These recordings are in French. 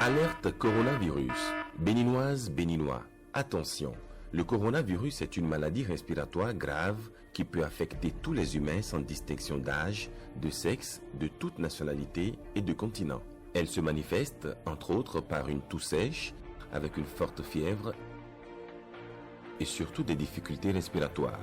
Alerte coronavirus. Béninoises, Béninois, attention. Le coronavirus est une maladie respiratoire grave qui peut affecter tous les humains sans distinction d'âge, de sexe, de toute nationalité et de continent. Elle se manifeste, entre autres, par une toux sèche, avec une forte fièvre et surtout des difficultés respiratoires.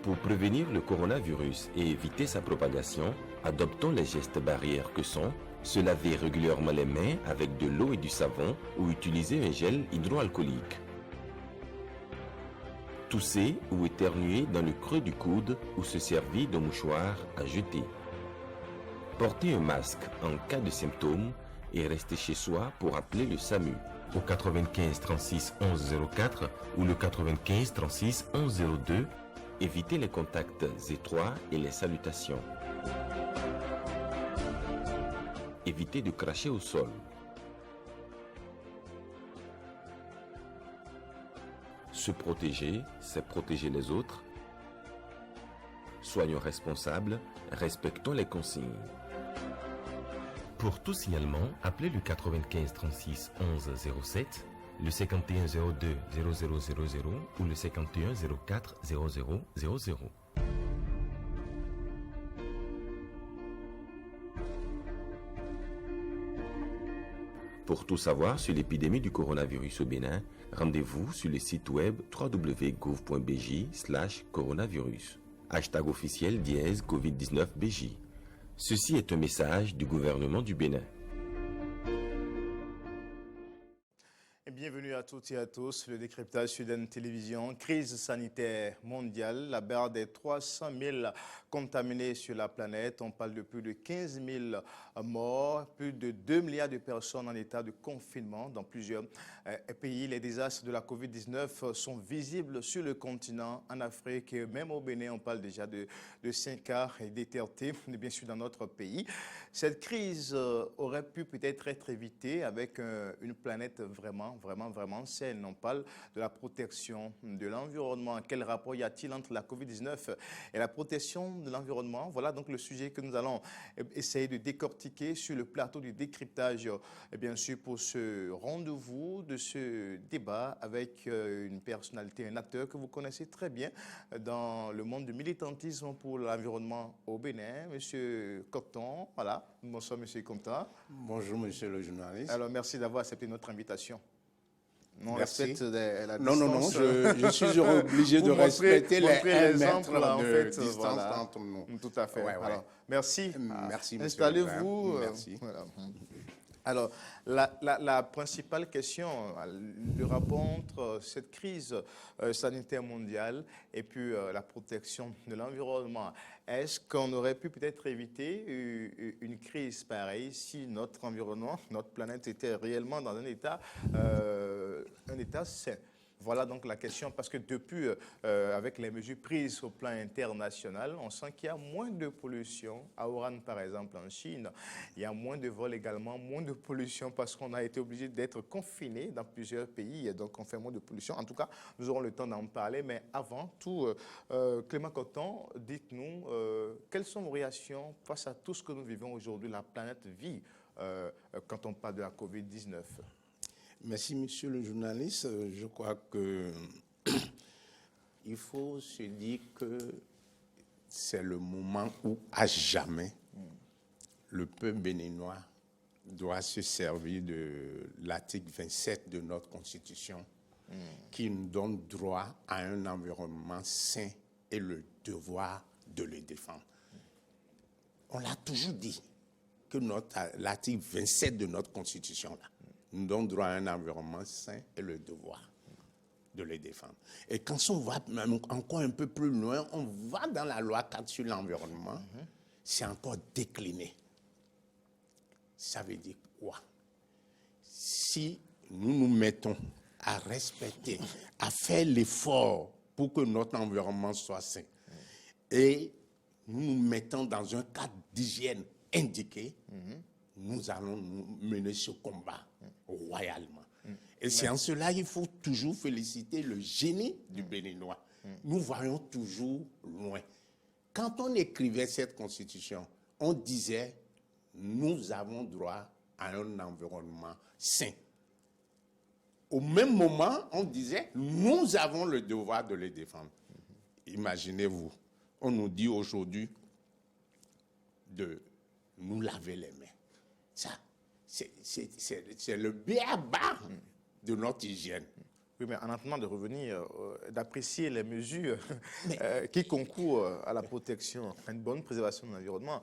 Pour prévenir le coronavirus et éviter sa propagation, adoptons les gestes barrières que sont se laver régulièrement les mains avec de l'eau et du savon ou utiliser un gel hydroalcoolique. Tousser ou éternuer dans le creux du coude ou se servir d'un mouchoir à jeter. Porter un masque en cas de symptômes et rester chez soi pour appeler le SAMU au 95 36 11 04 ou le 95 36 11 02. Évitez les contacts étroits et les salutations. Évitez de cracher au sol. Se protéger, c'est protéger les autres. Soyons responsables, respectons les consignes. Pour tout signalement, appelez le 95 36 11 07, le 51 02 0000 ou le 51 04 0000. Pour tout savoir sur l'épidémie du coronavirus au Bénin, rendez-vous sur le site web www.gouv.bj/coronavirus. Hashtag officiel #Covid-19BJ. Ceci est un message du gouvernement du Bénin. Bienvenue à toutes et à tous. Le décryptage Sud Télévision. Crise sanitaire mondiale. La barre des 300 000 contaminés sur la planète. On parle de plus de 15 000 morts, plus de 2 milliards de personnes en état de confinement dans plusieurs pays. Les désastres de la Covid-19 sont visibles sur le continent, en Afrique et même au Bénin. On parle déjà de 5 cas et d'éternité, bien sûr, dans notre pays. Cette crise aurait pu peut-être être évitée avec une planète vraiment saine. On parle de la protection de l'environnement. Quel rapport y a-t-il entre la Covid-19 et la protection de l'environnement? Voilà donc le sujet que nous allons essayer de décortiquer sur le plateau du décryptage, bien sûr, pour ce rendez-vous de ce débat avec une personnalité, un acteur que vous connaissez très bien dans le monde du militantisme pour l'environnement au Bénin, Monsieur Cocteau. Voilà. Bonsoir, Monsieur Cocteau. Bonjour, Monsieur le journaliste. Alors, merci d'avoir accepté notre invitation. On Merci. respecte la non, distance. je suis obligé de respecter les 1 mètre de distance voilà, entre nous. Tout à fait. Ouais. Alors, merci. Merci, monsieur. Installez-vous. Merci. Voilà. Alors, la principale question, le rapport entre cette crise sanitaire mondiale et puis la protection de l'environnement. Est-ce qu'on aurait pu peut-être éviter une crise pareille si notre environnement, notre planète était réellement dans un état sain? Voilà donc la question, parce que depuis, avec les mesures prises au plan international, on sent qu'il y a moins de pollution. À Wuhan, par exemple, en Chine, il y a moins de vols également, moins de pollution parce qu'on a été obligé d'être confinés dans plusieurs pays, et donc on fait moins de pollution. En tout cas, nous aurons le temps d'en parler, mais avant tout, Clément Cocteau, dites-nous, quelles sont vos réactions face à tout ce que nous vivons aujourd'hui, la planète vit, quand on parle de la Covid-19 ? Merci, monsieur le journaliste. Je crois que il faut se dire que c'est le moment où, à jamais, le peuple béninois doit se servir de l'article 27 de notre Constitution qui nous donne droit à un environnement sain et le devoir de le défendre. On l'a toujours dit que l'article 27 de notre Constitution, là, nous donne droit à un environnement sain et le devoir de le défendre. Et quand on va même encore un peu plus loin, on va dans la loi 4 sur l'environnement, c'est encore décliné. Ça veut dire quoi? Si nous nous mettons à respecter, à faire l'effort pour que notre environnement soit sain, et nous nous mettons dans un cadre d'hygiène indiqué, nous allons mener ce combat royalement. Et c'est en cela qu'il faut toujours féliciter le génie du Béninois. Nous voyons toujours loin. Quand on écrivait cette constitution, on disait, nous avons droit à un environnement sain. Au même moment, on disait, nous avons le devoir de les défendre. Imaginez-vous, on nous dit aujourd'hui de nous laver les mains. Ça, c'est le b.a.-ba de notre hygiène. Oui, mais en attendant de revenir, d'apprécier les mesures qui concourent à la protection, à une bonne préservation de l'environnement,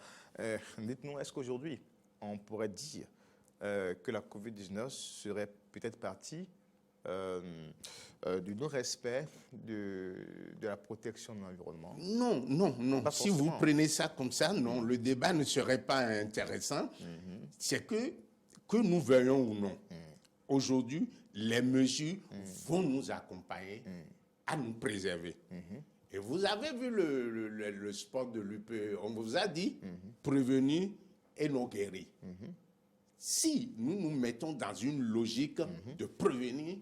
dites-nous, est-ce qu'aujourd'hui, on pourrait dire que la COVID-19 serait peut-être partie du non-respect de la protection de l'environnement? Non, non, non. Pas Si forcément. vous prenez ça comme ça, non, le débat ne serait pas intéressant. C'est que nous veuillons ou non, aujourd'hui, les mesures vont nous accompagner à nous préserver. Et vous avez vu le sport de l'UPE, on vous a dit prévenir et non guérir. Si nous nous mettons dans une logique de prévenir,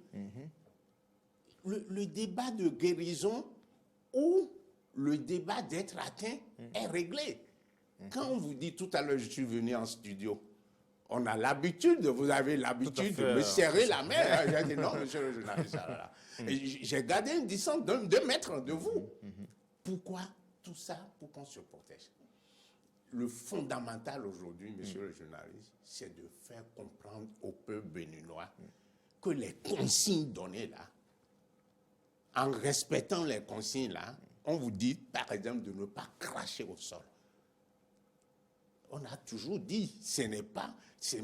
le débat de guérison ou le débat d'être atteint est réglé. Quand on vous dit tout à l'heure, je suis venu en studio, on a l'habitude, vous avez l'habitude de me serrer la main. J'ai dit non, monsieur le journaliste. Voilà. J'ai gardé une distance de 2 mètres de vous. Pourquoi tout ça? Pour qu'on se protège. Le fondamental aujourd'hui, monsieur le journaliste, c'est de faire comprendre au peuple béninois que les consignes données là, en respectant les consignes là, on vous dit par exemple de ne pas cracher au sol. On a toujours dit, ce n'est pas sain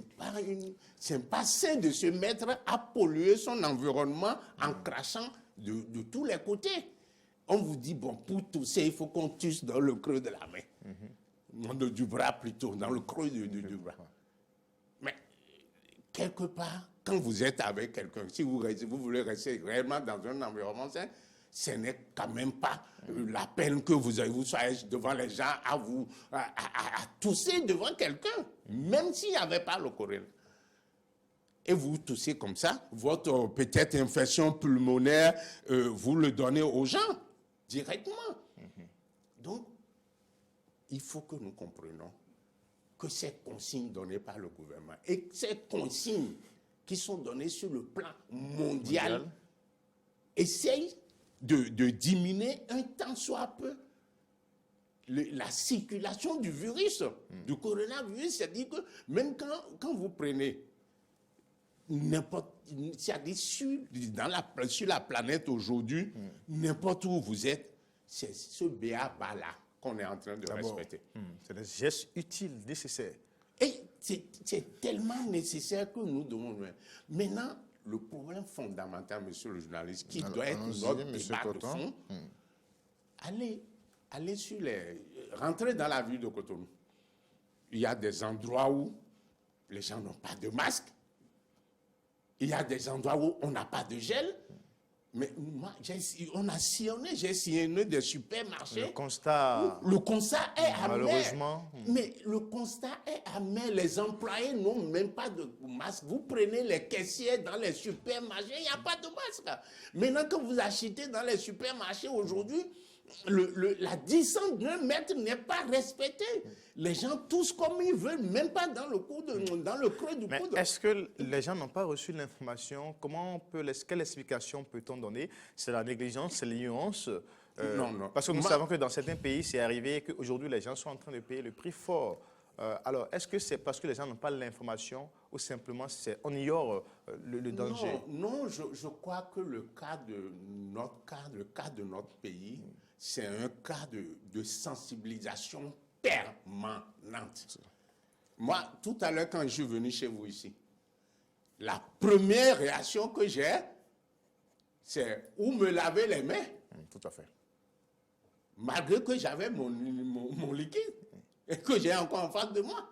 de se mettre à polluer son environnement en crachant de tous les côtés. On vous dit, bon, pour tousser, il faut qu'on tousse dans le creux de la main. Du bras plutôt, dans le creux du bras. Mais, quelque part, quand vous êtes avec quelqu'un, si vous voulez rester réellement dans un environnement sain, ce n'est quand même pas la peine que vous soyez devant les gens à tousser devant quelqu'un, même s'il n'y avait pas le coronavirus. Et vous toussez comme ça, votre peut-être infection pulmonaire, vous le donnez aux gens directement. Donc, il faut que nous comprenions que ces consignes données par le gouvernement et ces consignes qui sont données sur le plan mondial essayent de diminuer un tant soit peu la circulation du virus, du coronavirus. C'est-à-dire que même quand vous prenez c'est-à-dire sur la planète aujourd'hui, n'importe où vous êtes, c'est ce b.a.-ba-là qu'on est en train de respecter. C'est des gestes utiles, nécessaires. Et c'est tellement nécessaire que nous devons... Maintenant, le problème fondamental, monsieur le journaliste, qui doit être notre débat de fond, allez sur rentrez dans la ville de Cotonou. Il y a des endroits où les gens n'ont pas de masque. Il y a des endroits où on n'a pas de gel. Mais moi, on a sillonné, j'ai sillonné des supermarchés. Le constat est amer. Malheureusement. Mais le constat est amer. Les employés n'ont même pas de masque. Vous prenez les caissiers dans les supermarchés, il n'y a pas de masque. Maintenant que vous achetez dans les supermarchés aujourd'hui, la distance d'1 mètre n'est pas respectée. Les gens tous comme ils veulent, même pas dans le creux du coude. Est-ce que les gens n'ont pas reçu l'information? Quelle explication peut-on donner? C'est la négligence, c'est l'ignorance? Non. Parce que nous savons que dans certains pays, c'est arrivé qu'aujourd'hui, les gens sont en train de payer le prix fort. Alors, est-ce que c'est parce que les gens n'ont pas l'information ou simplement on ignore le danger? Non, je crois que le cas de notre pays, c'est un cas de sensibilisation permanente. Moi, tout à l'heure, quand je suis venu chez vous ici, la première réaction que j'ai, c'est où me laver les mains. Tout à fait. Malgré que j'avais mon liquide et que j'ai encore en face de moi.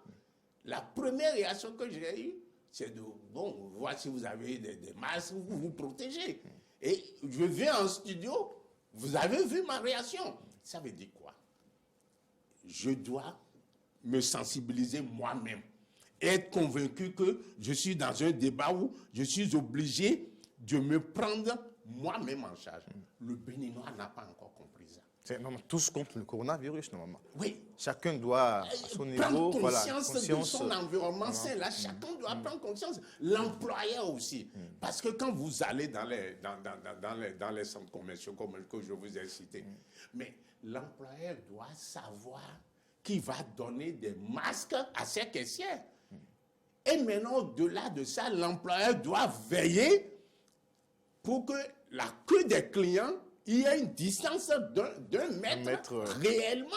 La première réaction que j'ai eue, c'est voir si vous avez des masques, vous vous protégez. Et je viens en studio, vous avez vu ma réaction. Ça veut dire quoi? Je dois me sensibiliser moi-même. Être convaincu que je suis dans un débat où je suis obligé de me prendre moi-même en charge. Le Béninois n'a pas encore compris ça. C'est tous contre le coronavirus, normalement. Oui. Chacun doit, à son niveau, prendre conscience de son environnement voilà. sain. Là, chacun doit prendre conscience. L'employeur aussi. Parce que quand vous allez dans les centres commerciaux, comme que je vous ai cité, mais l'employeur doit savoir qu'il va donner des masques à ses caissières. Et maintenant, au-delà de ça, l'employeur doit veiller pour que la queue des clients, il y ait une distance d'un mètre réellement.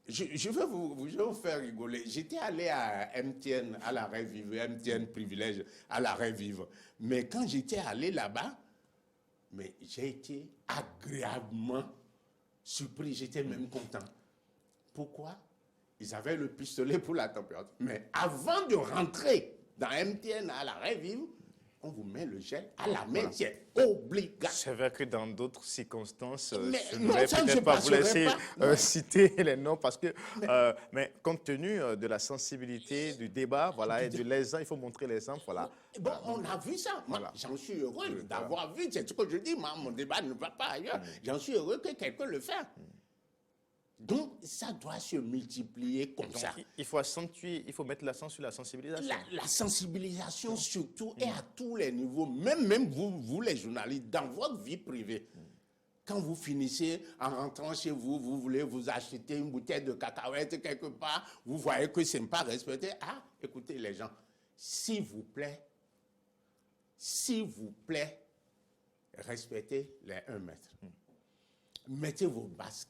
Je vais vous faire rigoler. J'étais allé à MTN, à l'arrêt vivre, MTN privilège à l'arrêt vivre. Mais quand j'étais allé là-bas, mais j'ai été agréablement surpris. J'étais même content. Pourquoi? Ils avaient le pistolet pour la température. Mais avant de rentrer dans MTN à l'arrêt vivre, on vous met le gel à la main, voilà. C'est obligatoire. C'est vrai que dans d'autres circonstances, mais je ne vais peut-être pas vous laisser citer les noms parce que, mais compte tenu de la sensibilité du débat, voilà, et de l'exemple, il faut montrer l'exemple, voilà. Bon, on a vu ça. Voilà. J'en suis heureux d'avoir vu. C'est ce que je dis. Moi, mon débat ne va pas ailleurs. J'en suis heureux que quelqu'un le fasse. Donc, ça doit se multiplier comme ça. Il faut accentuer, il faut mettre l'accent sur la sensibilisation. La sensibilisation surtout et à tous les niveaux, même vous les journalistes, dans votre vie privée. Quand vous finissez en rentrant chez vous, vous voulez vous acheter une bouteille de cacahuètes quelque part, vous voyez que ce n'est pas respecté. Ah, écoutez les gens, s'il vous plaît, respectez les 1 mètre. Mettez vos masques.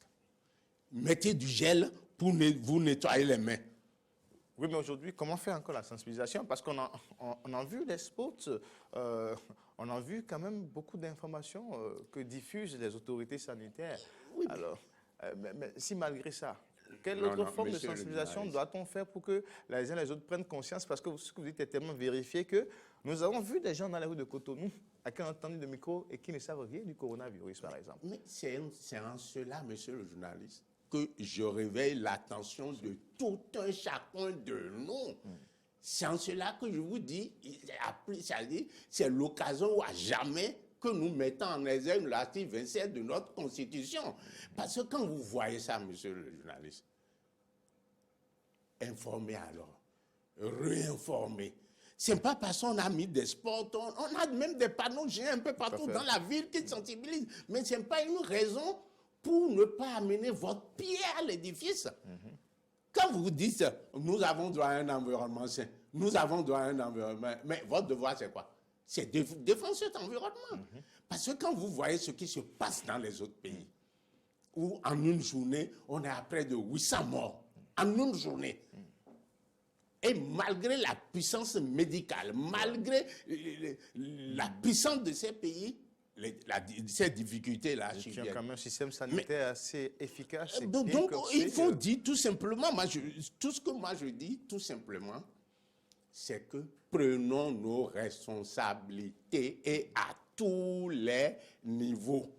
Mettez du gel pour vous nettoyer les mains. Oui, mais aujourd'hui, comment faire encore la sensibilisation? Parce qu'on a vu les spots, on a vu quand même beaucoup d'informations que diffusent les autorités sanitaires. Oui, alors, mais si malgré ça, quelle autre forme de sensibilisation doit-on faire pour que les uns et les autres prennent conscience? Parce que ce que vous dites est tellement vérifié que nous avons vu des gens dans les rues de Cotonou à qui on a entendu de micro et qui ne savent rien du coronavirus, par exemple. Mais c'est en cela, monsieur le journaliste, que je réveille l'attention de tout un chacun de nous. C'est en cela que je vous dis, c'est l'occasion ou à jamais que nous mettons en exergue l'article 27 de notre Constitution. Parce que quand vous voyez ça, monsieur le journaliste, informez alors, réinformez. Ce n'est pas parce qu'on a mis des spots, on a même des panneaux géants un peu partout dans la ville qui sensibilisent, mais ce n'est pas une raison pour ne pas amener votre pierre à l'édifice. Quand vous dites, nous avons droit à un environnement sain, nous avons droit à un environnement, mais votre devoir c'est quoi? C'est défendre cet environnement. Parce que quand vous voyez ce qui se passe dans les autres pays, où en une journée, on est à près de 800 morts, en une journée. Et malgré la puissance médicale, malgré la puissance de ces pays, ces difficultés-là. Il y a quand même un système sanitaire assez efficace. Donc il faut dire tout simplement, tout ce que moi je dis, tout simplement, c'est que prenons nos responsabilités et à tous les niveaux.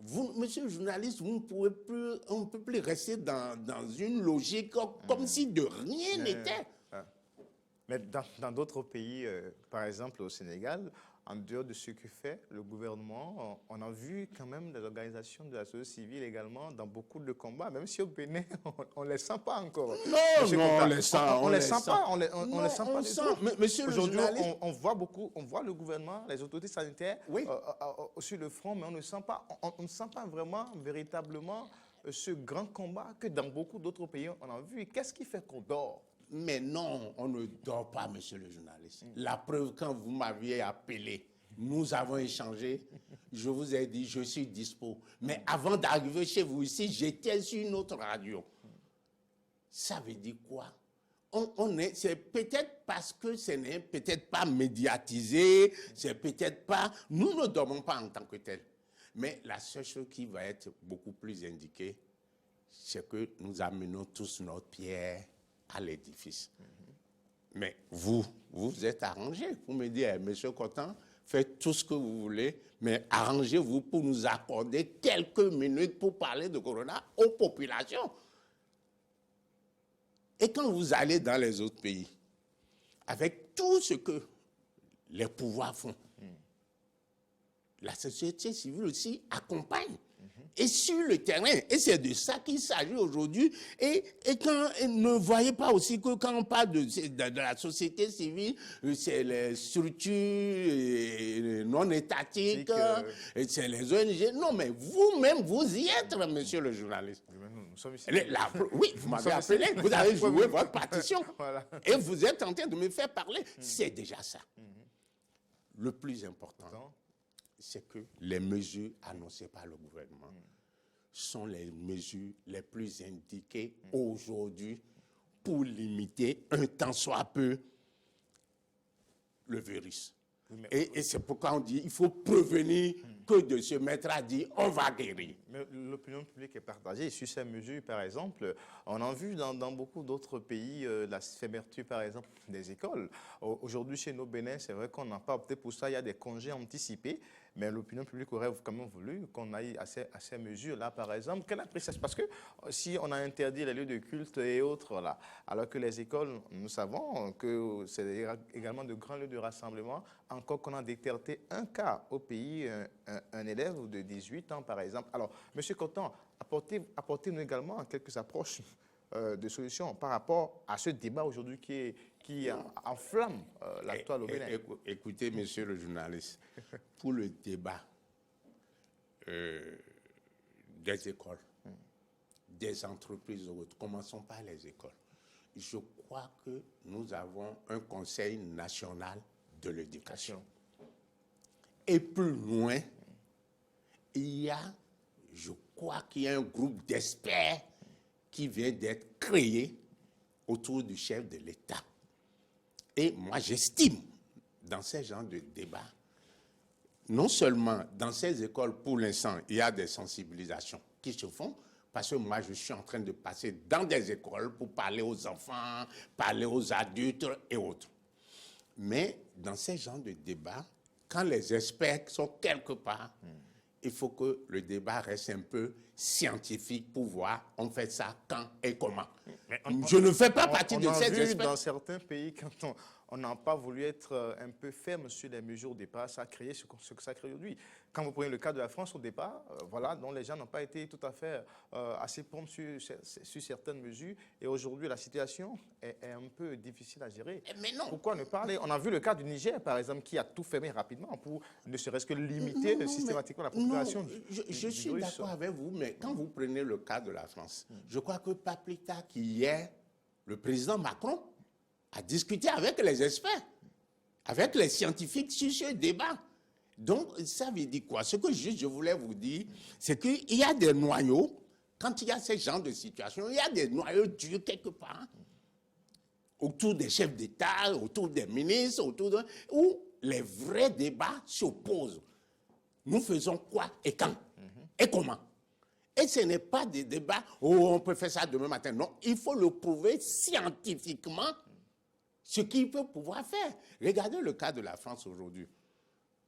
Vous, monsieur le journaliste, vous ne pouvez plus, on ne peut plus rester dans une logique comme si de rien n'était. Mais dans d'autres pays, par exemple au Sénégal, en dehors de ce que fait le gouvernement, on a vu quand même des organisations de la société civile également dans beaucoup de combats, même si au Bénin, on ne les sent pas encore. Non, on les sent. On ne les sent pas, on les sent pas du tout. Monsieur le journaliste, on voit le gouvernement, les autorités sanitaires sur le front, mais on ne sent pas vraiment, véritablement ce grand combat que dans beaucoup d'autres pays, on a vu. Qu'est-ce qui fait qu'on dort? Mais non, on ne dort pas, monsieur le journaliste. La preuve, quand vous m'aviez appelé, nous avons échangé, je vous ai dit, je suis dispo. Mais avant d'arriver chez vous ici, j'étais sur une autre radio. Ça veut dire quoi? C'est peut-être parce que ce n'est peut-être pas médiatisé, c'est peut-être pas... Nous ne dormons pas en tant que tel. Mais la seule chose qui va être beaucoup plus indiquée, c'est que nous amenons tous notre pierre à l'édifice. Mais vous êtes arrangé. Vous me dites, monsieur Cotan, faites tout ce que vous voulez, mais arrangez-vous pour nous accorder quelques minutes pour parler de Corona aux populations. Et quand vous allez dans les autres pays, avec tout ce que les pouvoirs font, la société civile aussi accompagne. et sur le terrain. Et c'est de ça qu'il s'agit aujourd'hui. Et quand ne voyez pas aussi que quand on parle de la société civile, c'est les structures non étatiques, c'est les ONG. Non, mais vous-même, vous y êtes, monsieur le journaliste. Nous sommes ici. Oui, vous m'avez appelé, vous avez joué votre partition. Voilà. Et vous êtes en train de me faire parler. C'est déjà ça. Le plus important, c'est que les mesures annoncées par le gouvernement sont les mesures les plus indiquées aujourd'hui pour limiter un tant soit peu le virus. Et c'est pourquoi on dit qu'il faut prévenir que de se mettre à dire on va guérir. Mais l'opinion publique est partagée sur ces mesures, par exemple. On a vu dans beaucoup d'autres pays la fermeture, par exemple, des écoles. Aujourd'hui, chez nous, Bénin, c'est vrai qu'on n'a pas opté pour ça. Il y a des congés anticipés. Mais l'opinion publique aurait quand même voulu qu'on aille à ces mesures-là, par exemple. Quelle appréciation? Parce que si on a interdit les lieux de culte et autres, là, alors que les écoles, nous savons que c'est également de grands lieux de rassemblement, encore qu'on a détecté un cas au pays, un élève de 18 ans, par exemple. Alors, M. Cotton, apportez-nous également quelques approches de solutions par rapport à ce débat aujourd'hui qui enflamme l'actuel au Bénin. Écoutez, monsieur le journaliste, pour le débat des écoles, des entreprises ou autres, commençons par les écoles. Je crois que nous avons un Conseil national de l'éducation. Et plus loin, je crois qu'il y a un groupe d'experts qui vient d'être créé autour du chef de l'État. Et moi, j'estime, dans ces genres de débats, non seulement dans ces écoles, pour l'instant, il y a des sensibilisations qui se font, parce que moi, je suis en train de passer dans des écoles pour parler aux enfants, parler aux adultes et autres. Mais dans ces genres de débats, quand les experts sont quelque part, il faut que le débat reste un peu scientifique pour voir on fait ça quand et comment. Je ne fais pas partie de ces experts. Dans certains pays, quand on n'a pas voulu être un peu ferme sur les mesures au départ, ça a créé ce que ça crée aujourd'hui. Quand vous prenez le cas de la France au départ, voilà, dont les gens n'ont pas été tout à fait assez prompts sur certaines mesures. Et aujourd'hui, la situation est un peu difficile à gérer. Mais non. Pourquoi ne pas aller? On a vu le cas du Niger, par exemple, qui a tout fermé rapidement pour ne serait-ce que limiter systématiquement la population. Je suis d'accord avec vous, mais quand vous prenez le cas de la France, je crois que pas plus tard qu'hier, le président Macron a discuté avec les experts, avec les scientifiques sur ce débat. Donc, ça veut dire quoi? Ce que je voulais vous dire, c'est qu'il y a des noyaux, quand il y a ce genre de situation, il y a des noyaux durs quelque part, autour des chefs d'État, autour des ministres, où les vrais débats s'opposent. Nous faisons quoi et quand et comment? Et ce n'est pas des débats où on peut faire ça demain matin. Non, il faut le prouver scientifiquement, ce qu'il peut pouvoir faire. Regardez le cas de la France aujourd'hui.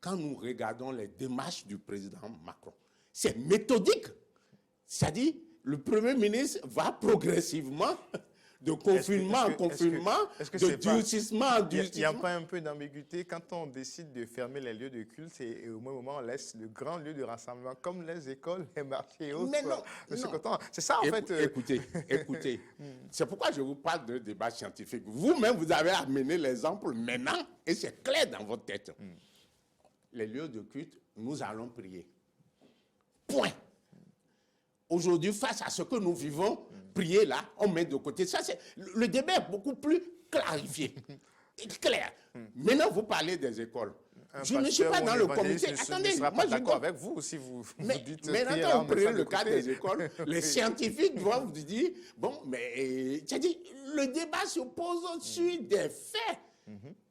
Quand nous regardons les démarches du président Macron, c'est méthodique. C'est-à-dire, le Premier ministre va progressivement de confinement en confinement, de durcissement en durcissement. Il n'y a pas un peu d'ambiguïté quand on décide de fermer les lieux de culte et au même moment on laisse le grand lieu de rassemblement comme les écoles, les marchés et autres. Mais non, Monsieur Cotton, c'est ça en fait. Écoutez, c'est pourquoi je vous parle de débat scientifique. Vous-même, vous avez amené l'exemple maintenant et c'est clair dans votre tête. Les lieux de culte, nous allons prier. Point. Aujourd'hui, face à ce que nous vivons, prier là, on met de côté. Ça, le débat est beaucoup plus clarifié. Clair. Maintenant, vous parlez des écoles. Je ne suis pas dans le comité. Attendez, moi je suis d'accord avec vous si vous dites. Maintenant, vous prenez le cas des écoles. Les scientifiques doivent vous dire, bon, mais c'est-à-dire, le débat se pose sur des faits.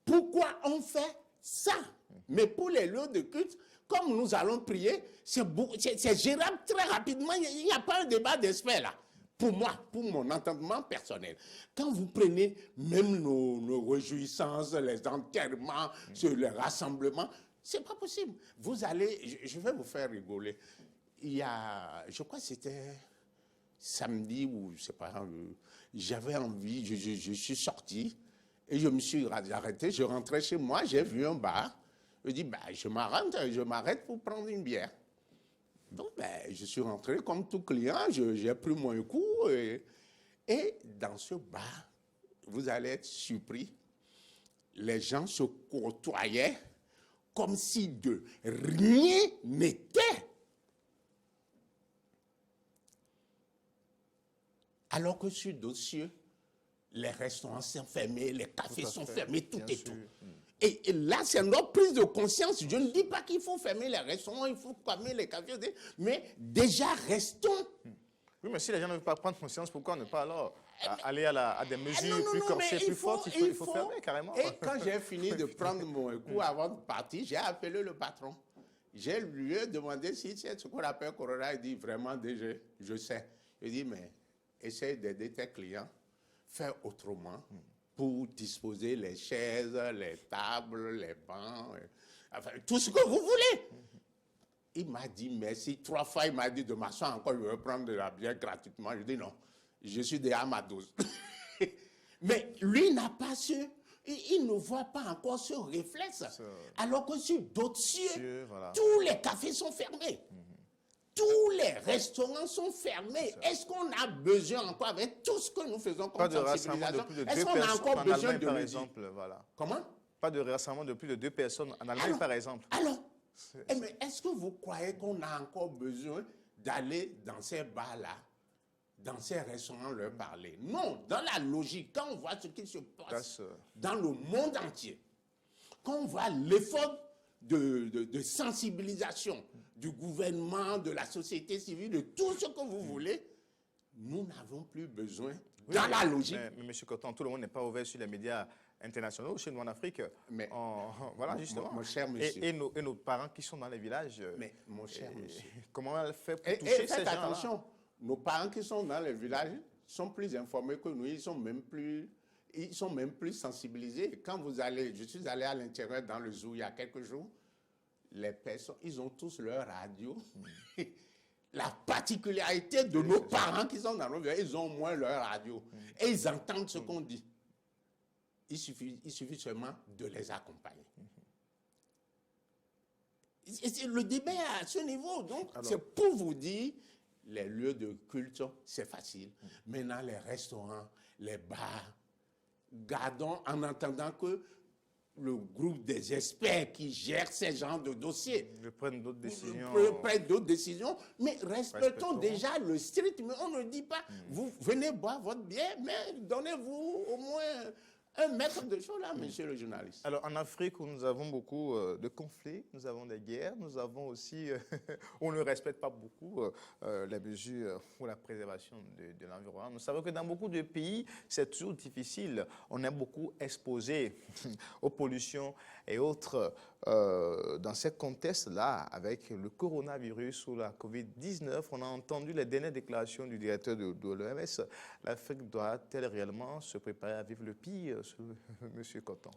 Pourquoi on fait ça? Mais pour les lieux de culte, comme nous allons prier, c'est gérable très rapidement. Il n'y a pas un débat d'experts là. Pour moi, pour mon entendement personnel. Quand vous prenez même nos réjouissances, les enterrements, sur les rassemblements, c'est pas possible. Vous allez, je vais vous faire rigoler. Il y a, je crois que c'était samedi ou je sais pas, j'avais envie, je suis sorti et je me suis arrêté, je rentrais chez moi, j'ai vu un bar. Je dis, bah, je m'arrête pour prendre une bière. Donc, je suis rentré comme tout client, j'ai pris mon coup. Et dans ce bar, vous allez être surpris, les gens se côtoyaient comme si de rien n'était. Alors que sur d'autres cieux, les restaurants sont fermés, les cafés sont fermés, tout et tout. Et là, c'est notre prise de conscience. Je ne dis pas qu'il faut fermer les restaurants, il faut fermer les cafés, mais déjà, restons. Oui, mais si les gens ne veulent pas prendre conscience, pourquoi ne pas alors aller à des mesures plus corsées, plus fortes? Il faut fermer carrément. Et quand j'ai fini de prendre mon coup avant de partir, j'ai appelé le patron. J'ai lui demandé si c'est ce qu'on appelle Corona. Il dit vraiment, déjà, je sais. Je dis, mais essaye d'aider tes clients, fais autrement pour disposer les chaises, les tables, les bancs, enfin, tout ce que vous voulez. Il m'a dit merci 3 fois, il m'a dit de m'asseoir encore, je vais prendre de la bière gratuitement. Je dis non, je suis déjà à ma dose. Mais lui n'a pas su, il ne voit pas encore ce réflexe. Alors que sur d'autres cieux, voilà, tous les cafés sont fermés. Tous les restaurants sont fermés. Est-ce qu'on a besoin encore, avec tout ce que nous faisons comme sensibilisation, est-ce qu'on a encore besoin de par exemple, voilà. Comment? Pas de rassemblement de plus de 2 personnes en Allemagne, par exemple. Alors, mais est-ce que vous croyez qu'on a encore besoin d'aller dans ces bars-là, dans ces restaurants, leur parler? Non, dans la logique, quand on voit ce qui se passe dans le monde entier, quand on voit l'effort de sensibilisation du gouvernement, de la société civile, de tout ce que vous voulez, nous n'avons plus besoin, dans la logique. Mais M. Cotton, tout le monde n'est pas ouvert sur les médias internationaux, chez nous en Afrique. Mais voilà, justement. Mon cher monsieur. Et nos parents qui sont dans les villages. Mais mon cher monsieur. Comment elle fait pour toucher ces gens-là? Faites attention, nos parents qui sont dans les villages sont plus informés que nous, ils sont même plus sensibilisés. Quand vous allez, je suis allé à l'intérieur dans le zoo il y a quelques jours, les personnes, ils ont tous leur radio. La particularité de nos parents qui sont dans nos villages, ils ont au moins leur radio. Et ils entendent ce qu'on dit. Il suffit seulement de les accompagner. Le débat est à ce niveau. Donc, c'est pour vous dire, les lieux de culte, c'est facile. Maintenant, les restaurants, les bars, gardons en attendant que le groupe des experts qui gèrent ces genres de dossiers prennent d'autres décisions. Mais respectons déjà le strict. Mais on ne dit pas, vous venez boire votre bière, mais donnez-vous au moins un mètre de chaud là, monsieur le journaliste. Alors, en Afrique, où nous avons beaucoup de conflits, nous avons des guerres, nous avons aussi, on ne respecte pas beaucoup les mesures pour la préservation de l'environnement. Nous savons que dans beaucoup de pays, c'est toujours difficile. On est beaucoup exposé aux pollutions et autres. Dans ce contexte-là, avec le coronavirus ou la COVID-19, on a entendu les dernières déclarations du directeur de l'OMS. L'Afrique doit-elle réellement se préparer à vivre le pire, M. Cotton?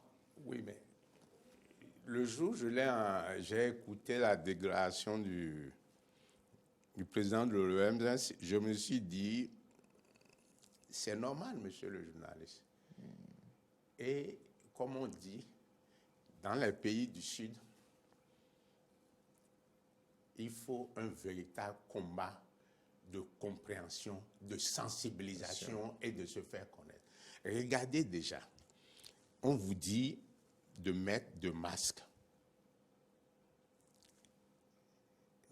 Oui, mais le jour où j'ai écouté la déclaration du président de l'OMS, je me suis dit, c'est normal, monsieur le journaliste. Et comme on dit, dans les pays du Sud, il faut un véritable combat de compréhension, de sensibilisation et de se faire connaître. Regardez déjà, on vous dit de mettre de masques.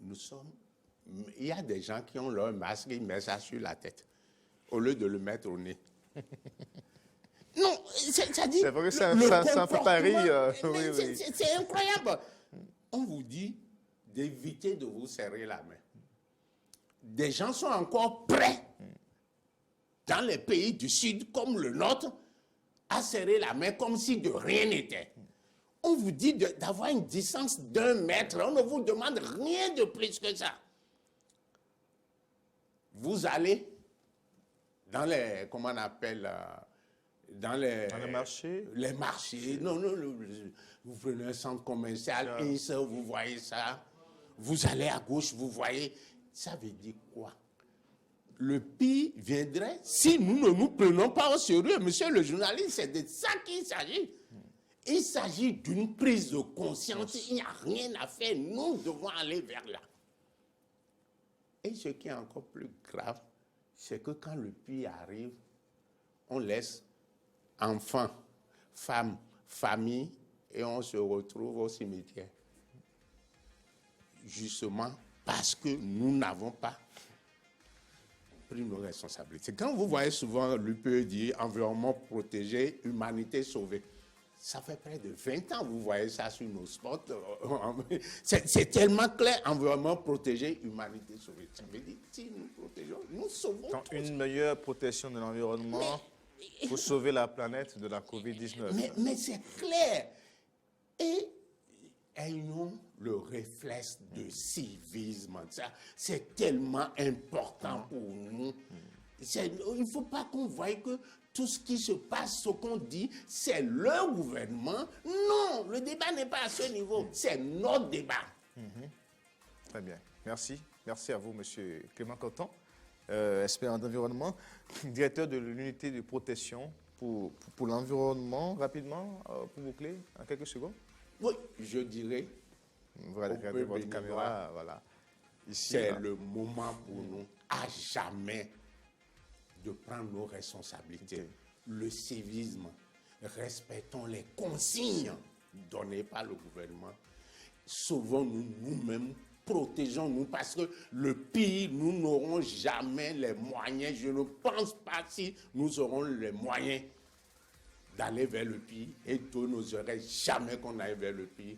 Il y a des gens qui ont leur masque, ils mettent ça sur la tête, au lieu de le mettre au nez. Non, ça dit. C'est vrai que ça fait pas rire. Oui. C'est incroyable. On vous dit d'éviter de vous serrer la main. Des gens sont encore prêts, dans les pays du Sud comme le nôtre, à serrer la main comme si de rien n'était. On vous dit d'avoir une distance d'1 mètre. On ne vous demande rien de plus que ça. Vous allez dans les, comment on appelle, dans les marchés. Les marchés. Non, vous prenez un centre commercial, vous voyez ça. Vous allez à gauche, vous voyez. Ça veut dire quoi? Le pire viendrait si nous ne nous prenons pas au sérieux. Monsieur le journaliste, c'est de ça qu'il s'agit. Il s'agit d'une prise de conscience. Il n'y a rien à faire. Nous devons aller vers là. Et ce qui est encore plus grave, c'est que quand le puits arrive, on laisse enfants, femmes, famille, et on se retrouve au cimetière. Justement parce que nous n'avons pas pris nos responsabilités. Quand vous voyez souvent l'UPE dire environnement protégé, humanité sauvée, ça fait près de 20 ans, vous voyez ça sur nos spots. C'est tellement clair, environnement protégé, humanité sauvée. Ça veut dire, si nous protégeons, nous sauvons Donc, tous. une meilleure protection de l'environnement pour sauver la planète de la COVID-19. Mais c'est clair. Et ayons le réflexe de civisme. Ça, c'est tellement important pour nous. Il ne faut pas qu'on voie que tout ce qui se passe, ce qu'on dit, c'est le gouvernement. Non, le débat n'est pas à ce niveau. C'est notre débat. Très bien. Merci. Merci à vous, M. Clément Coton, expert d'environnement, directeur de l'unité de protection pour l'environnement. Rapidement, pour boucler, en quelques secondes. Oui, je dirais. Vous regardez votre caméra, voilà. Ici, c'est là. le moment pour nous, à jamais, de prendre nos responsabilités. Okay. Le civisme, respectons les consignes données par le gouvernement. Sauvons-nous nous-mêmes, protégeons-nous, parce que le pire, nous n'aurons jamais les moyens. Je ne pense pas si nous aurons les moyens d'aller vers le pire, et tout n'oserait jamais qu'on aille vers le pire.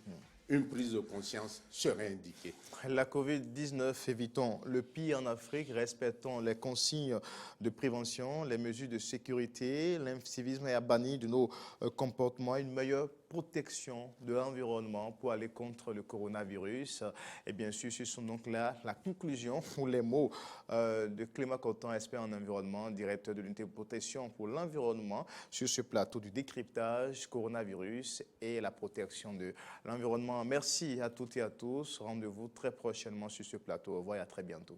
Une prise de conscience serait indiquée. La COVID-19, évitons le pire en Afrique, respectons les consignes de prévention, les mesures de sécurité, l'incivisme est à bannir de nos comportements, une meilleure protection de l'environnement pour aller contre le coronavirus. Et bien sûr, ce sont donc là la conclusion ou les mots de Clément Coton, expert en environnement, directeur de l'unité de protection pour l'environnement, sur ce plateau du décryptage coronavirus et la protection de l'environnement. Merci à toutes et à tous. Rendez-vous très prochainement sur ce plateau. Au revoir et à très bientôt.